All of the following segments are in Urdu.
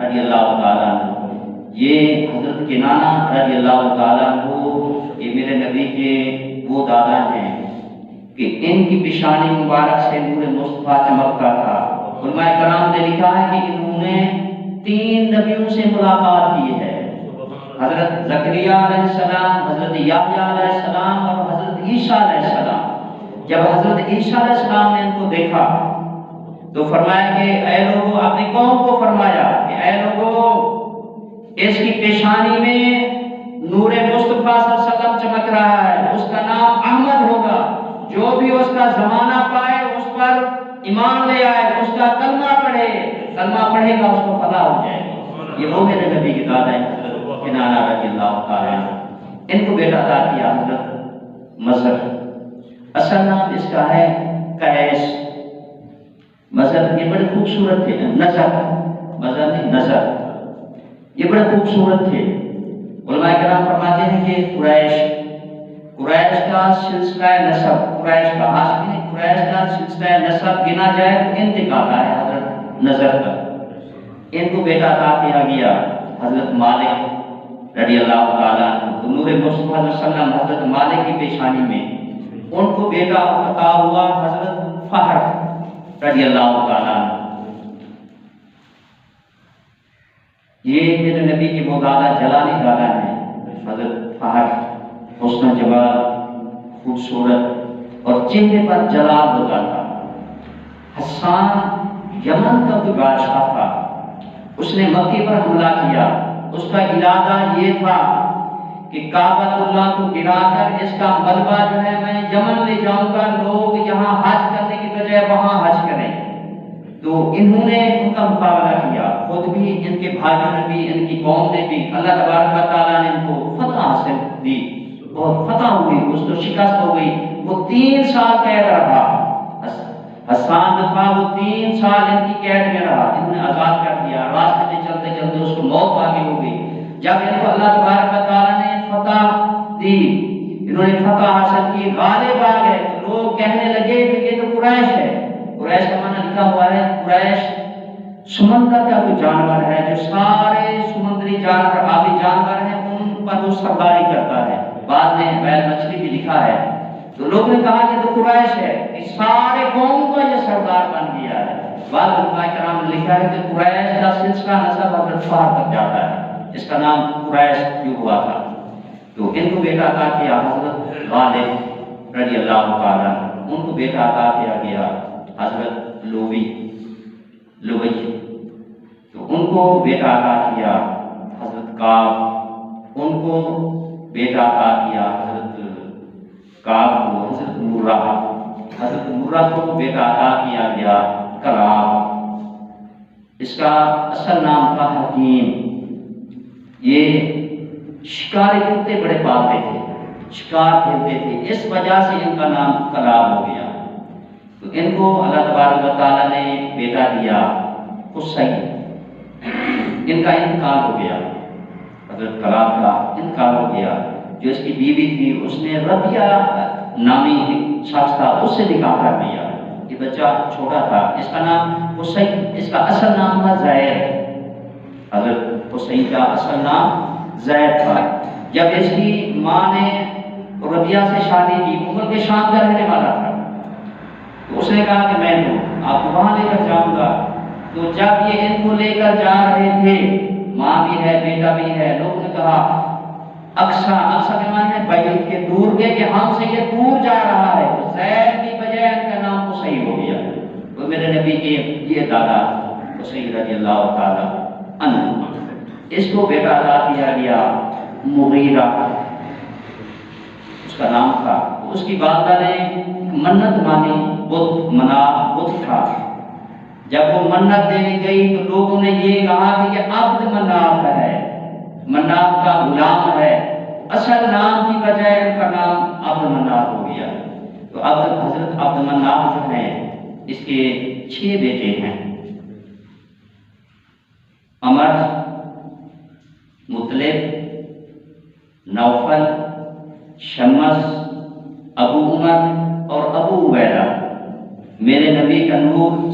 رضی اللہ تعالیٰ عنہ، یہ حضرت کنانہ رضی اللہ تعالیٰ عنہ، یہ میرے نبی کے وہ دادا ہیں کہ ان کی پیشانی مبارک سے نور مصطفیٰ چمکتا تھا۔ علماء کرام نے لکھا ہے کہ انہوں نے 3 نبیوں سے ملاقات کی ہے، حضرت زکریا علیہ السلام، حضرت یحییٰ علیہ السلام اور حضرت عیسیٰ علیہ السلام۔ جب حضرت عیسیٰ علیہ السلام نے ان کو دیکھا تو فرمایا کہ اے لوگو، اپنی قوم کو فرمایا کہ اے لوگو، اس کی پیشانی میں نور مصطفیٰ صلی اللہ علیہ وسلم چمک رہا ہے، اس کا نام احمد ہوگا، جو بھی اس کا زمانہ پائے اس پر ایمان لے آئے، اس کا کلمہ پڑھے گا، اس کو فلاح ہو جائے گی۔ یہ وہ میرے نبی کی دادا ہے حضرت کنانہ رضی اللہ تعالیٰ عنہ۔ ان کو بیٹا عطا کیا حضرت مظہر، اصل نام اس کا ہے قیس۔ مظہر یہ بڑے خوبصورت تھے، نظر، مظہر نہیں نظر، یہ بڑے خوبصورت تھے۔ علماء کرام فرماتے ہیں کہ قریش کا سلسلہ نسب، قریش کا ہاشمی، قریش کا سلسلہ نسب گنا جائے تو انتقال ہے حضرت نظر کا۔ ان کو بیٹا عطا کیا گیا حضرت مالک رضی اللہ تعالیٰ عنہ، نور مصطفیٰ صلی اللہ علیہ وسلم حضرت مالک کی پیشانی میں ان کو بیٹا عطا ہوا حضرت فہر رضی اللہ تعالیٰ عنہ۔ یہ میرے نبی کی وہ دادا جلالی دادا ہے حضرت فہر، حسن جمال، خوبصورت اور چہرے پر جلال ہوتا تھا۔ حسان یمن کا کوئی بادشاہ تھا، اس نے مکے پر حملہ کیا۔ اس کا ارادہ یہ تھا کہ کعبۃ اللہ کو گرا کر اس کا ملبہ جو ہے میں یمن لے جاؤں گا، لوگ یہاں حج کرنے کی بجائے وہاں حج کریں۔ تو انہوں نے ان کا مقابلہ کیا، خود بھی ان کے بھائیوں نے بھی، ان کی قوم نے بھی۔ اللہ تبارک و تعالیٰ نے ان کو فتح حاصل دی اور فتح ہوئی، اس کو شکست ہو گئی۔ وہ 3 سال قید رہا، حسان جو تھا وہ 3 سال ان کی قید میں رہا، انہوں نے آزاد کر دیا۔ راستے میں چلتے چلتے اس کو موت واقع ہو گئی۔ جب ان کو اللہ تبارک و تعالیٰ نے فتح دی، انہوں نے فتح حاصل کی، غالب آ گئے، تو لوگ کہنے لگے کہ یہ تو قریش ہے۔ قریش کا معنی لکھا ہوا ہے، قریش سمندر کا کوئی جانور ہے جو سارے سمندری جانور، آبی جانور ہیں، ان پر وہ سرداری کرتا ہے۔ بعد میں بیل مچھلی بھی لکھا ہے۔ تو لوگوں نے کہا کہ تو قریش ہے، اس سارے قوم کا یہ سردار بن گیا ہے۔ بعد علماء کرام نے لکھا ہے کہ قریش کا سلسلہ نسب حضرت فہر تک جاتا ہے، اس کا نام قریش کیوں ہوا تھا۔ تو ان کو بیٹا عطا کیا حضرت غالب رضی اللہ تعالیٰ، ان کو بیٹا عطا کیا گیا حضرت لوبی، تو ان کو بیٹا عطا کیا حضرت کعب، ان کو بیٹا عطا کیا حضرت کعب کو حضرت مرہ، حضرت مرہ کو بیٹا عطا کیا گیا کلاب۔ اس کا اصل نام تھا حکیم۔ یہ شکاری کتے بڑے پالتے تھے، شکار کھیلتے تھے، اس وجہ سے ان کا نام کلاب ہو گیا۔ تو ان کو اللہ تبارک و تعالیٰ نے بیٹا دیا قصی، ان کا انتقال ہو گیا، حضرت کلاب کا انتقال ہو گیا۔ جو اس کی بیوی تھی اس نے ربیہ نامی ایک شخص تھا، اس سے نکاح کر دیا۔ یہ بچہ چھوٹا تھا، اس کا نام قصی، اس کا اصل نام تھا زید۔ حضرت قصی کا اصل نام زید تھا۔ جب اس کی ماں نے ربیہ سے شادی کی، عمر کے شام کا رہنے والا تھا، تو اس نے کہا کہ میں تو آپ کو وہاں لے کر جاؤں گا۔ تو جب یہ ان کو لے کر جا رہے تھے، ماں بھی ہے بیٹا بھی ہے، لوگوں نے کہا اقصا کے معنی ہے بعید کے، دور کے، کہ ہم سے یہ دور جا رہا ہے۔ زید کی بجائے ان کا نام قصی ہو گیا۔ تو میرے نبی کے یہ دادا قصی رضی اللہ تعالیٰ عنہ، اس کو بیٹا عطا کیا گیا مغیرہ، اس کا نام تھا۔ اس کی والدہ نے منت مانی، بت منا بت تھا۔ جب وہ منت دینے گئی تو لوگوں نے یہ کہا کہ یہ عبد مناف ہے، مناف کا غلام ہے۔ اصل نام کی بجائے ان کا نام عبد مناف ہو گیا۔ تو حضرت عبد مناف جو ہیں، اس کے 6 بیٹے ہیں، عمر، مطلب، نوفل، شمس، ابو عمر اور ابو عبیدہ۔ میرے نبی کا نور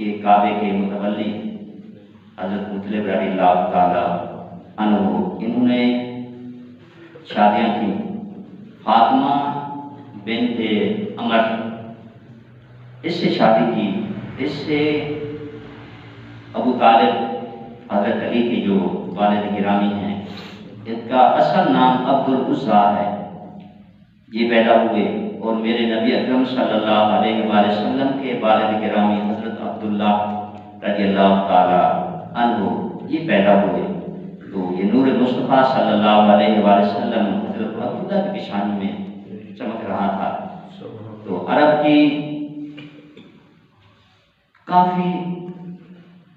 یہ کعبے کے متولی حضرت مطلب رضی اللہ تعالیٰ عنہ، انہوں نے شادیاں کی۔ فاطمہ بنت عمر اس سے شادی کی، اس سے ابو طالب حضرت علی کے جو والد گرامی ہیں، ان کا اصل نام عبد العزیٰ ہے، یہ پیدا ہوئے، اور میرے نبی اکرم صلی اللہ علیہ وآلہ وسلم کے والد گرامی حضرت عبداللہ رضی اللہ تعالیٰ عنہ یہ پیدا ہوئے۔ تو یہ نور مصطفیٰ صلی اللہ علیہ وآلہ وسلم حضرت عبداللہ کی پیشانی میں چمک رہا تھا۔ تو عرب کی کافی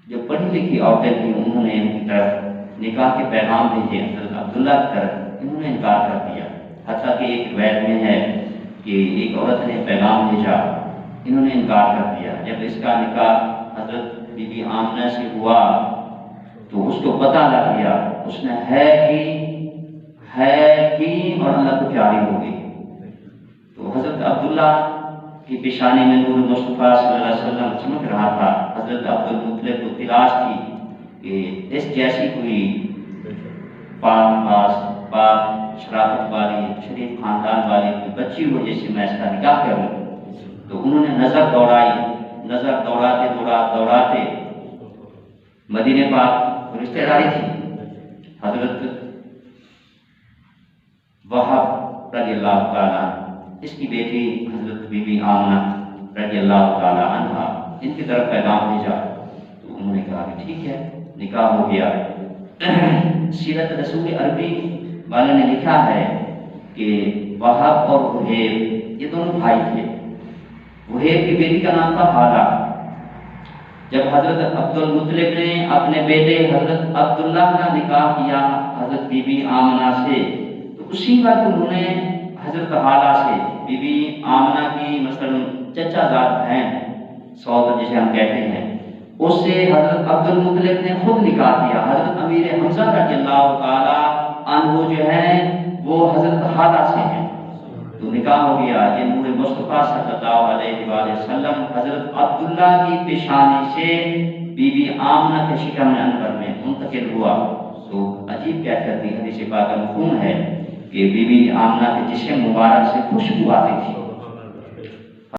جو پڑھی لکھی عورتیں تھیں، انہوں نے ان کی طرف نکاح کے پیغام بھیجے، حضرت عبداللہ کی طرف انہوں نے انکار کر دیا۔ حتیٰ کہ ایک روایت میں ہے کہ ایک عورت نے پیغام بھیجا، انہوں نے انکار کر دیا۔ جب اس کا نکاح حضرت بی بی آمنہ سے ہوا تو اس کو پتہ لگ گیا، اس نے ہے کی اور اللہ کو پیاری ہو گئی۔ تو حضرت عبداللہ کی پیشانی میں نور مصطفیٰ صلی اللہ علیہ وسلم چمک رہا تھا۔ حضرت عبد المطلب کو تلاش تھی کہ اس جیسی کوئی پاک شرافت والی شریف خاندان والی کوئی بچی ہو جس سے میں اس کا نکاح کروں۔ تو انہوں نے نظر دوڑائی، نظر دوڑاتے مدینے پاک رشتہ داری تھی، حضرت وہب رضی اللہ تعالیٰ، اس کی بیٹی حضرت بی بی آمنہ رضی اللہ تعالیٰ عنہا، ان کی طرف پیغام بھیجا۔ تو انہوں نے کہا کہ ٹھیک ہے، نکاح ہو گیا۔ سیرت رسول عربی والے نے لکھا ہے کہ وہب اور وہیب یہ دونوں بھائی تھے۔ وہیب کی بیٹی کا نام تھا حالہ۔ جب حضرت عبد المطلب نے اپنے بیٹے حضرت عبداللہ کا نکاح کیا حضرت بی بی آمنہ سے، تو اسی وقت انہوں نے حضرت حالہ سے، بی بی آمنہ کی مثلا چچا زاد بہن سوت جسے ہم کہتے ہیں، اس سے حضرت عبد المطلب نے خود نکاح کیا۔ حضرت امیر حمزہ رضی اللہ تعالی عنہ جو ہیں وہ حضرت حالہ سے ہیں، تو نکاح ہو گیا۔ یہ نور مصطفیٰ صلی اللہ علیہ وآلہ وسلم حضرت عبداللہ کی پیشانی سے بی بی آمنہ کے شکم انور میں منتقل ہوا۔ تو عجیب کیفیت کی حدیث پاک کا مفہوم ہے کہ بی بی آمنہ کے جسم مبارک سے خوشبو آتی تھی،